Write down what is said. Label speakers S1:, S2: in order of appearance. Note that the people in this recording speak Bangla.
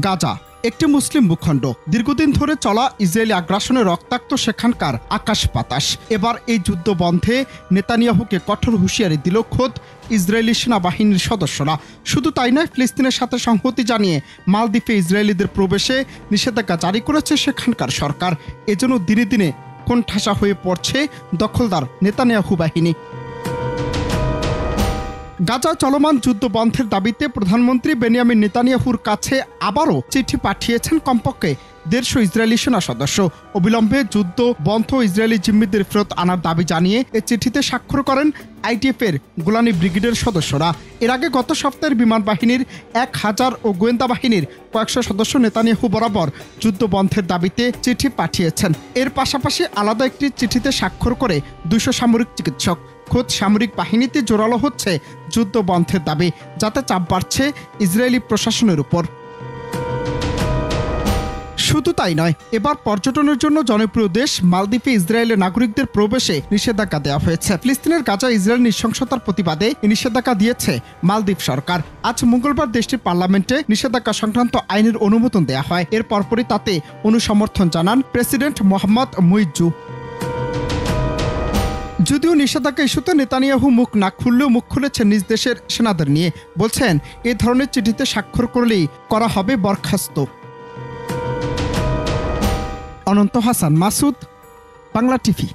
S1: গাজা একটি মুসলিম ভূখণ্ড। দীর্ঘদিন ধরে চলা ইসরায়েলি আগ্রাসনে রক্তাক্ত সেখানকার আকাশ বাতাস। এবার এই যুদ্ধ বন্ধে নেতানিয়াহুকে কঠোর হুঁশিয়ারি দিল খোদ ইসরায়েলি সেনাবাহিনীর সদস্যরা। শুধু তাই নয়, ফিলিস্তিনের সাথে সংহতি জানিয়ে মালদ্বীপে ইসরায়েলিদের প্রবেশে নিষেধাজ্ঞা জারি করেছে সেখানকার সরকার। এজন্য দিনে দিনে কোণঠাসা হয়ে পড়ছে দখলদার নেতানিয়াহু বাহিনী। গাজা চলমান যুদ্ধ বন্ধের দাবিতে প্রধানমন্ত্রী বেনিয়ামিন নেতানিয়াহুর কাছে আবারও চিঠি পাঠিয়েছেন কমপক্ষে 150 ইসরায়েলি সেনা সদস্য। অবিলম্বে যুদ্ধ বন্ধ, ইসরায়েলি জিম্মিদের ফেরত আনার দাবি জানিয়ে এ চিঠিতে স্বাক্ষর করেন আইডিএফের গোলানি ব্রিগেডের সদস্যরা। এর আগে গত সপ্তাহের বিমান বাহিনীর 1000 ও গোয়েন্দা বাহিনীর কয়েকশো সদস্য নেতানিয়াহু বরাবর যুদ্ধ বন্ধের দাবিতে চিঠি পাঠিয়েছেন। এর পাশাপাশি আলাদা একটি চিঠিতে স্বাক্ষর করে 200 সামরিক চিকিৎসক। খোদ সামরিক বাহিনীতে জোরালো হচ্ছে যুদ্ধ বন্ধের দাবি, যাতে চাপ বাড়ছে ইসরায়েলি প্রশাসনের উপর। শুধু তাই নয়, এবার পর্যটনের জন্য জনপ্রিয় দেশ মালদ্বীপে ইসরায়েলের নাগরিকদের প্রবেশে নিষেধাজ্ঞা দেওয়া হয়েছে। ফিলিস্তিনের গাজা ইসরায়েল নৃশংসতার প্রতিবাদে নিষেধাজ্ঞা দিয়েছে মালদ্বীপ সরকার। আজ মঙ্গলবার দেশটির পার্লামেন্টে নিষেধাজ্ঞা সংক্রান্ত আইনের অনুমোদন দেওয়া হয়। এর পরপরই তাতে অনুসমর্থন জানান প্রেসিডেন্ট মোহাম্মদ মুইজ্জু। যদিও নিষেধাজ্ঞা ইস্যুতে নেতানিয়াহু মুখ না খুললেও মুখ খুলেছেন নিজ দেশের সেনাদের নিয়ে। বলছেন, এ ধরনের চিঠিতে স্বাক্ষর করলেই করা হবে বরখাস্ত। অনন্ত হাসান মাসুদ, বাংলা টিভি।